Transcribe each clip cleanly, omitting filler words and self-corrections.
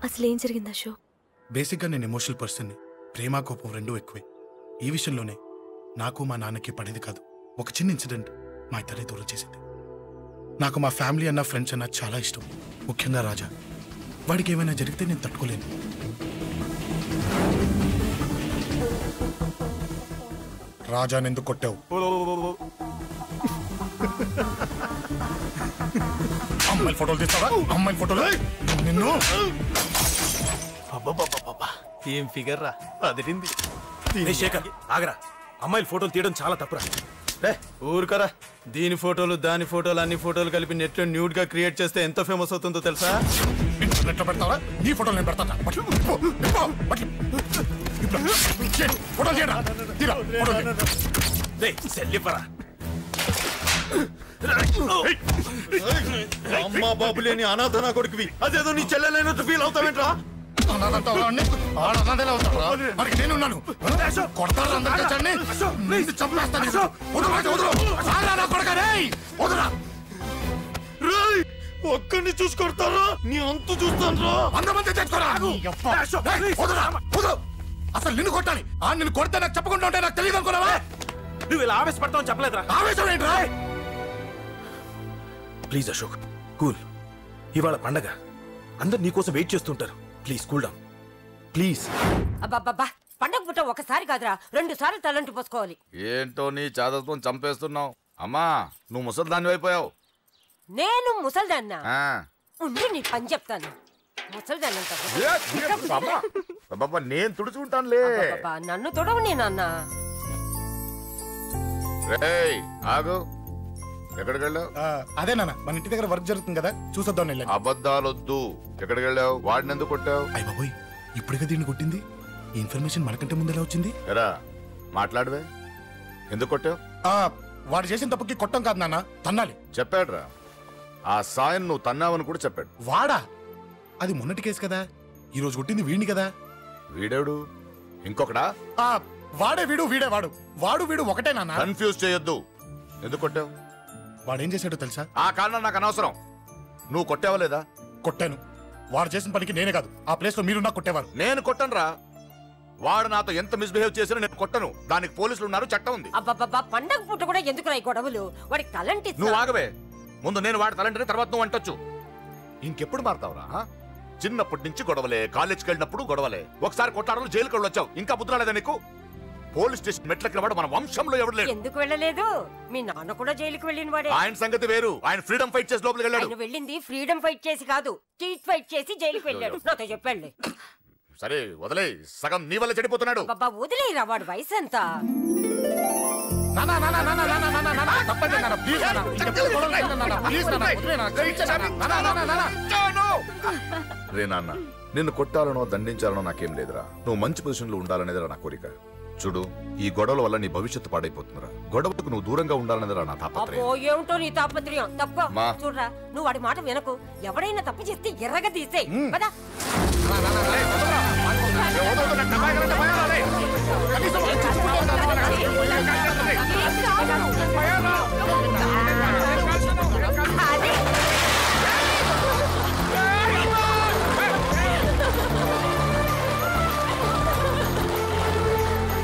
అసలు ఏం జరిగింది అశోక్? బేసిక్గా నేను ఎమోషనల్ పర్సన్ని. ప్రేమ కోపం రెండూ ఎక్కువే. ఈ విషయంలోనే నాకు మా నాన్నకి పడేది కాదు. ఒక చిన్న ఇన్సిడెంట్ మా ఇద్దరిని దూరం చేసింది. నాకు మా ఫ్యామిలీ అన్న ఫ్రెండ్స్ అన్న చాలా ఇష్టం, ముఖ్యంగా రాజా. వాడికి ఏమైనా జరిగితే నేను తట్టుకోలేను. రాజాని ఎందుకు కొట్టావు? అమ్మాయిల ఫోటోలు తీస్తావా? అమ్మాయిల ఫోటోలు నిన్ను. ఏం ఫిగర్ రా అదిరింది. శేఖర్ ఆగరా, అమ్మాయిల ఫోటోలు తీయడం చాలా తప్పురా. ఊరుకరా, దీని ఫోటోలు దాని ఫోటోలు అన్ని ఫోటోలు కలిపి నెట్ లో న్యూడ్ గా క్రియేట్ చేస్తే ఎంత ఫేమస్ అవుతుందో తెలుసా? ఇంటర్నెట్ లో పెడతావా? నీ ఫోటోలు నేను పెడతాను. అమ్మా బాబు లేని అనాథ నా కొడుకువి, అదేదో నీ చెల్లెలైనట్టు ఫీల్ అవుతావేంట్రా? నేనున్నాను. ఒక్కడిని చూసుకొడతారా? నీ అంతు చూస్తాను. అసలు నిన్ను కొట్టాలి. నిన్ను కొడితే నాకు చెప్పకుండా ఉంటే నాకు తెలియదు అనుకున్నావా? నువ్వు ఇలా ఆవేశపడతావు చెప్పలేదురా. ఆవేశం ఏంట్రా? Please Ashok, cool. ఇవాళ పండగ, అందరు నీకోసం వెయిట్ చేస్తుంటారు. Please cool down please. అబ్బబ్బబ్బా, పండగ పుట్ట ఒకసారి కాదురా 2 సార్లు తలంటి పోసుకోవాలి. ఏంటో నీ చాదత్వం చంపేస్తున్నావు. అమ్మా నువ్వు ముసలిదాన్ని అయిపోయావు. నేను ముసల్దాన్నా? ఉండి నీ పని చెప్తాను. ముసల్దాన్నంట నేను తుడుచుకుంటానులే. నన్ను తొడవు నీ నాన్న. ఆగు, ఎక్కడికి వెళ్ళావు? అదే నాన్న, మన ఇంటి దగ్గర వర్క్ జరుగుతుంది కదా, చూసొద్దాం. అబద్ధాలొద్దు. ఎక్కడికి వెళ్ళావు? వాడిని ఎందుకు కొట్టావు? అయ్య బాబోయ్, ఇప్పుడుగా దీన్ని కొట్టింది. ఈ ఇన్ఫర్మేషన్ మనకంటే ముందు ఎలా వచ్చింది? ఎరా మాట్లాడవే, ఎందుకు కొట్టావు? వాడు చేసిన తప్పుకి కొట్టం కాదు నాన్న, తన్నాలి. చెప్పాడురా, ఆ సాయం నువ్వు తన్నావని కూడా చెప్పాడు. వాడా? అది మొన్నటి కేసు కదా, ఈ రోజు కొట్టింది వీడిని కదా. వీడేడు ఇంకొకడా? వాడే వీడు, వీడే వాడు. వాడు వీడు ఒకటే నాన్న. కన్ఫ్యూజ్ చేయొద్దు. ఎందుకు కొట్టావు? వాడేం చేశాడో తెలుసా? ఆ కారణం నాకు అనవసరం. నువ్వు కొట్టావా లేదా? కొట్టాను. వాడు చేసిన పనికి నేనే కాదు, ఆ ప్లేస్ లో మీరున్నా కొట్టేవారు. నేను కొట్టనురా. వాడు నాతో ఎంత మిస్బిహేవ్ చేసినా నేను కొట్టను. దానికి పోలీసులు ఉన్నారు, చట్టం ఉంది. అబ్బబ్బబ్బా, పండగ పూట కూడా ఎందుకు రాయి గొడవలు? వాడికి తలంటి. నువ్వు ఆగవే. ముందు నేను వాడి తలంటిని, తర్వాత నువ్వు అంటొచ్చు. ఇంకెప్పుడు మారుతావురా? చిన్నప్పటి నుంచి గొడవలే, కాలేజ్కి వెళ్ళినప్పుడు గొడవలే. ఒకసారి కొట్టాడలు జైలుకి వచ్చావు, ఇంకా బుద్ధరాలేదా నీకు? పోలీస్ స్టేషన్ మెట్లకి వాడు మన వంశంలో ఎవరు లేడు. ఎందుకు వెళ్ళలేదు? మీ నాన్న కూడా జైలుకి వెళ్ళిన వాడే. ఆయన సంగతి వేరు. ఆయన ఫ్రీడమ్ ఫైట్ చేసి లోపలికి వెళ్ళాడు. ఆయన వెళ్ళింది ఫ్రీడమ్ ఫైట్ చేసి కాదు, స్ట్రీట్ ఫైట్ చేసి జైలుకి వెళ్ళాడు. నాతో చెప్పండి. సరే వదిలే, సగం నీ వల్ల చెడిపోతున్నాడు. బాబా వదిలేరా, వాడు వయసు ఎంత? రే నాన్న, నిన్ను కొట్టాలనో దండించాలనో నాకేం లేదురా. నువ్వు మంచి పొజిషన్ లో ఉండాలనేదిరా నా కోరిక. చూడు, ఈ గొడవల వల్ల నీ భవిష్యత్తు పాడైపోతుందిరా. గొడవకు నువ్వు దూరంగా ఉండాలనేదిరా నా తాపత్రయం. ఏమిటో నీ తాపత్రయం? తప్ప చూడరా, నువ్వు వాడి మాట వినకు. ఎవడైనా తప్పు చేస్తే ఎర్రగా తీసే కదా.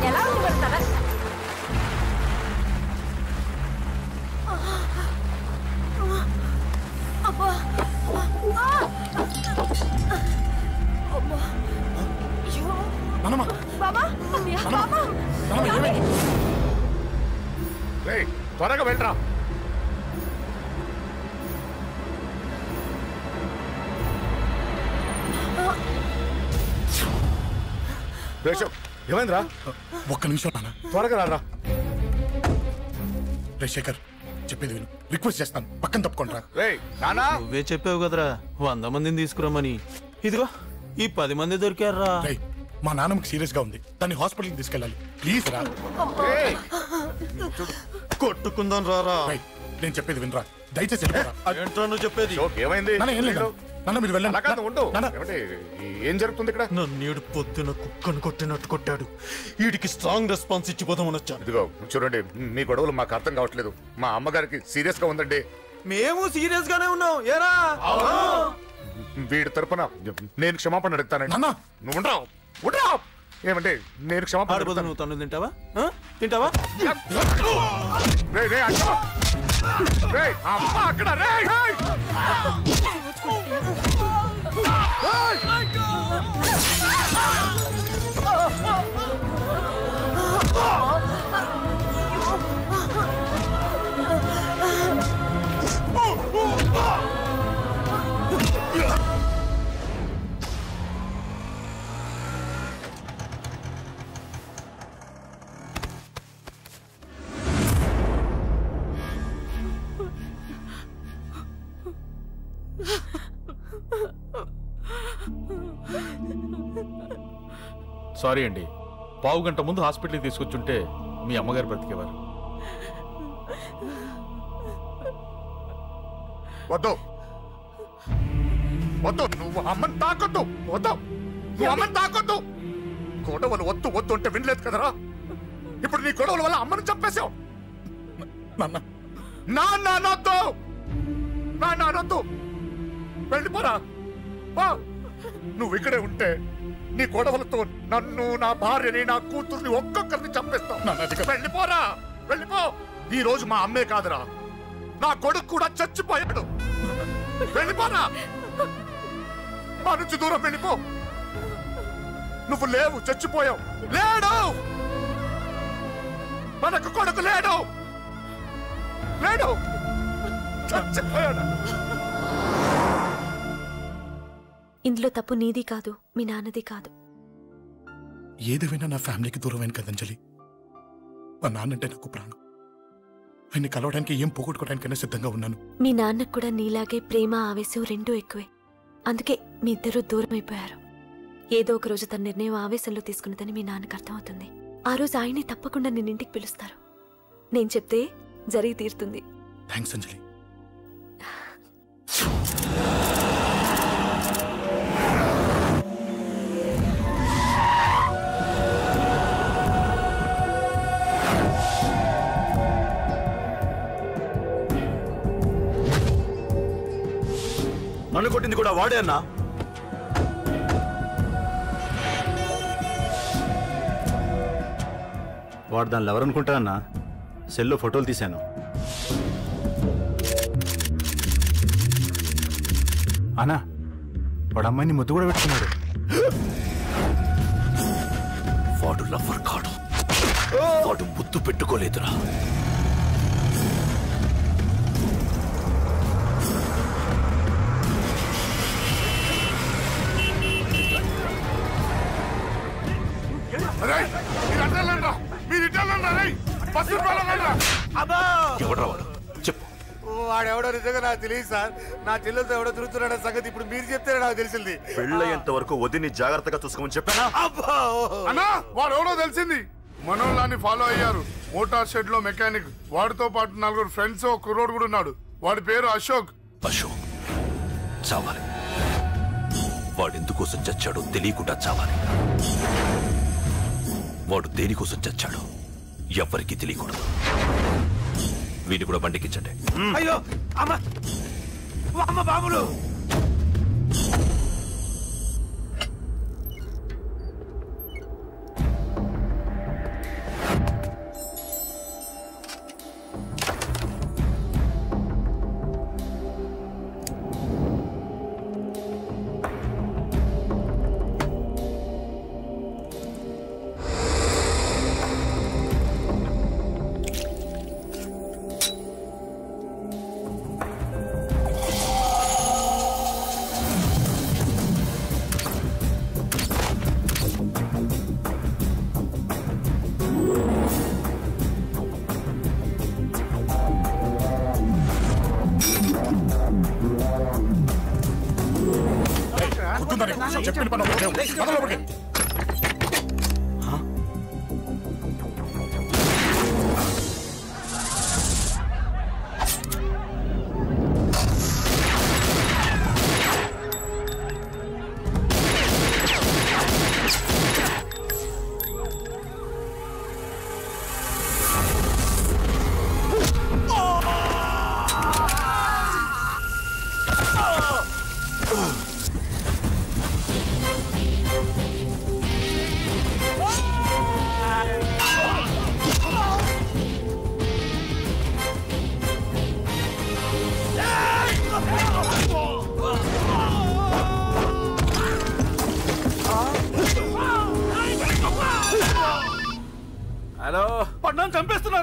ఎలా ఉంది? త్వరగా వెళ్ళరా. ఏమైందిరా? ఒక్క నిమిషం నాన్న, త్వరగా రారా. రే శేఖర్, చెప్పేది విను. రిక్వెస్ట్ చేస్తాను, పక్కన తప్పుకుంటా. నువ్వే చెప్పావు కదరా 100 మందిని తీసుకురామని. ఇదిగో ఈ 10 మంది దొరికారా. మా నాన్నకి సీరియస్ గా ఉంది, దాన్ని హాస్పిటల్కి తీసుకెళ్ళాలి. ప్లీజ్ రా. కొట్టుకుందాం రారా. నేను చెప్పేది వినరా, దయచేసి ఏంట్రా నువ్వు చెప్పేది? ఏమైంది? నాన్న మీరు వెళ్ళండి. ఏం జరుగుతుంది ఇక్కడ? నన్ను పొద్దున కుక్కను కొట్టినట్టు కొట్టాడు. వీడికి స్ట్రాంగ్ రెస్పాన్స్ ఇచ్చిపోదామని వచ్చాను. ఇదిగో చూడండి, మీ గొడవలు మాకు అర్థం కావట్లేదు. మా అమ్మగారికి సీరియస్ గా ఉందండి. మేము సీరియస్ గానే ఉన్నాం. ఏరా వీడి తరపున నేను క్షమాపణ అడుగుతానండి. నువ్వు ఉండరావు. ఏమంటే నేను క్షమాపణ ఆడబోదు. నువ్వు తను తింటావా? తింటావా? అక్కడ సారీ అండి, పావు గంట ముందు హాస్పిటల్కి తీసుకొచ్చుంటే మీ అమ్మగారు బ్రతికేవారు. వద్దు వద్దు, నువ్వు అమ్మని తాకొద్దు. వద్దు, నువ్వు అమ్మని తాకొద్దు. గొడవలు వద్దు వద్దు అంటే వినలేదు కదరా. ఇప్పుడు నీ గొడవల వల్ల అమ్మని చంపేశావు. నాన్నొద్దు, వెళ్ళిపోరా. నువ్వు ఇక్కడే ఉంటే నీ గొడవలతో నన్ను, నా భార్యని, నా కూతుర్ని ఒక్కొక్కరిని చంపేస్తావు. వెళ్ళిపోరా, వెళ్ళిపో. ఈ రోజు మా అమ్మే కాదురా, నా కొడుకు కూడా చచ్చిపోయాడు. వెళ్ళిపోరా, మా నుంచి దూరం వెళ్ళిపో. నువ్వు లేవు, చచ్చిపోయావు. లేడు, మనకు కొడుకు లేడు, లేడు, చచ్చిపోయాడు. ఇందులో తప్పు నీది కాదు, మీ నాన్నది కాదు. ఏదేమైనా నా ఫ్యామిలీకి దూరమైన కదంజలి. మా నాన్నంటే నాకు ప్రాణం. ఆయన్ని కలవడానికి ఏం పోగొట్టుకోవడానికైనా సిద్ధంగా ఉన్నాను. మీ నాన్నకు కూడా నీలాగే ప్రేమ, ఆవేశం రెండూ ఎక్కువే. అందుకే మీ ఇద్దరూ దూరం అయిపోయారు. ఏదో ఒక రోజు తన నిర్ణయం ఆవేశంలో తీసుకున్నదని మీ నాన్నకు అర్థమవుతుంది. ఆ రోజు ఆయనే తప్పకుండా నిన్నింటికి పిలుస్తారు. నేను చెప్తే జరిగి తీరుతుంది. థ్యాంక్స్ అంజలి. నన్ను కొట్టింది కూడా వాడే అన్నా. వాడు దానిలో ఎవరనుకుంటా అన్నా, సెల్లో ఫోటోలు తీశాను. అన్నా వాడు అమ్మాయిని ముద్దు కూడా పెట్టుకున్నాడు. వాడు లవ్వర్ కాడు, వాడు ముద్దు పెట్టుకోలేదురా. ఎవడ్రా వాడు? చెప్పు. వాడెవడో నిజంగా నాకు తెలియదు సార్. నా చెల్లెలతో ఎవడో తిరుగుతున్నాడ సంగతి ఇప్పుడు మీరు చెప్తే నాకు తెలిసింది. పెళ్ళయ్యేంత వరకు వదిని జాగ్రత్తగా చూసుకోమని చెప్పానా? అన్నా వాడు ఎవడో తెలిసింది. మనోళ్ళని ఫాలో అయ్యారు. మోటార్ షెడ్ లో మెకానిక్, వాడితో పాటు 4 ఫ్రెండ్స్, ఒక కుర్రోడు కూడా ఉన్నాడు. వాడి పేరు అశోక్. అశోక్ చావాలి. వాడెందుకోసం చచ్చాడో తెలియకుండా చావాలి. వాడు దేనికోసం చచ్చాడో ఎవ్వరికీ తెలియకూడదు. వీడిని కూడా బండికించండి. అయ్యో అమ్మ, అమ్మ బాబులు. చెప్పిన పని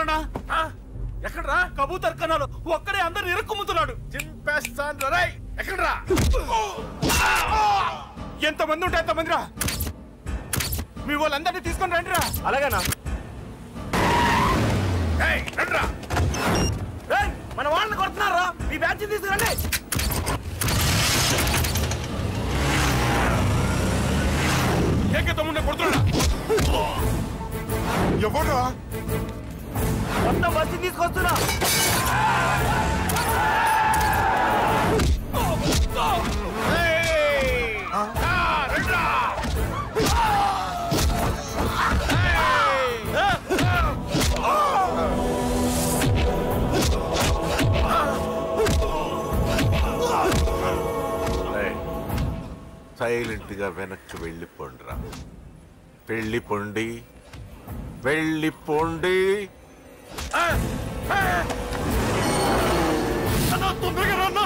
ఉన్నారన్నా. ఎక్కడ్రా? కబూతర్ కన్నాలు ఒక్కడే అందరు ఇరుక్కుముతున్నాడు. చింపేస్తాను రేయ్. ఎక్కడ్రా? ఎంతమంది ఉంటే ఎంతమందిరా? మీ వాళ్ళందరినీ తీసుకొని రండిరా. అలాగేనా? రండిరా. మన వాళ్ళని కొడుతున్నారా? మీ బ్యాచ్ తీసుకురండి. ఏకతమ్ముడిని కొడుతున్నాడా? ఎవరా? మొత్తం బస్సు తీసుకొస్తున్నా. సైలెంట్ గా వెనక్కి వెళ్ళిపోండిరా. వెళ్ళిపోండి, వెళ్ళిపోండి. తొందరగా రన్నా,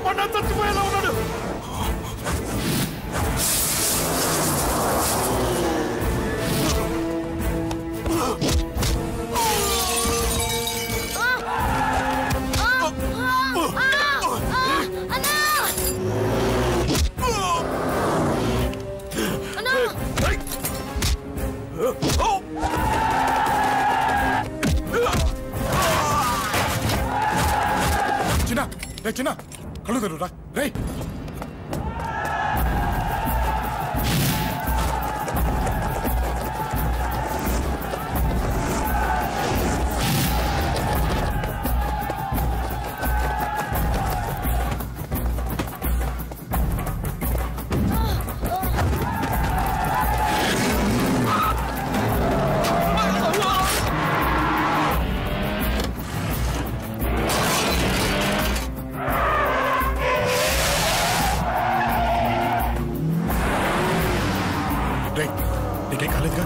అన్న చచ్చిపోయేలా ఉన్నాడు. చిన్న కళ్ళు తెరురా రే. నీకేం కాలేదుగా?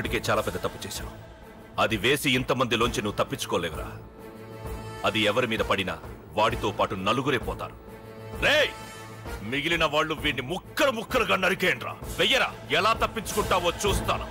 ఇప్పటికే చాలా పెద్ద తప్పు చేశావు. అది వేసి ఇంతమందిలోంచి నువ్వు తప్పించుకోలేవురా. అది ఎవరి మీద పడినా వాడితో పాటు నలుగురే పోతారు. రేయ్, మిగిలిన వాళ్ళు వీడిని ముక్కలు ముక్కలుగా నరికేయండ్రా. వెయ్యరా, ఎలా తప్పించుకుంటావో చూస్తాను.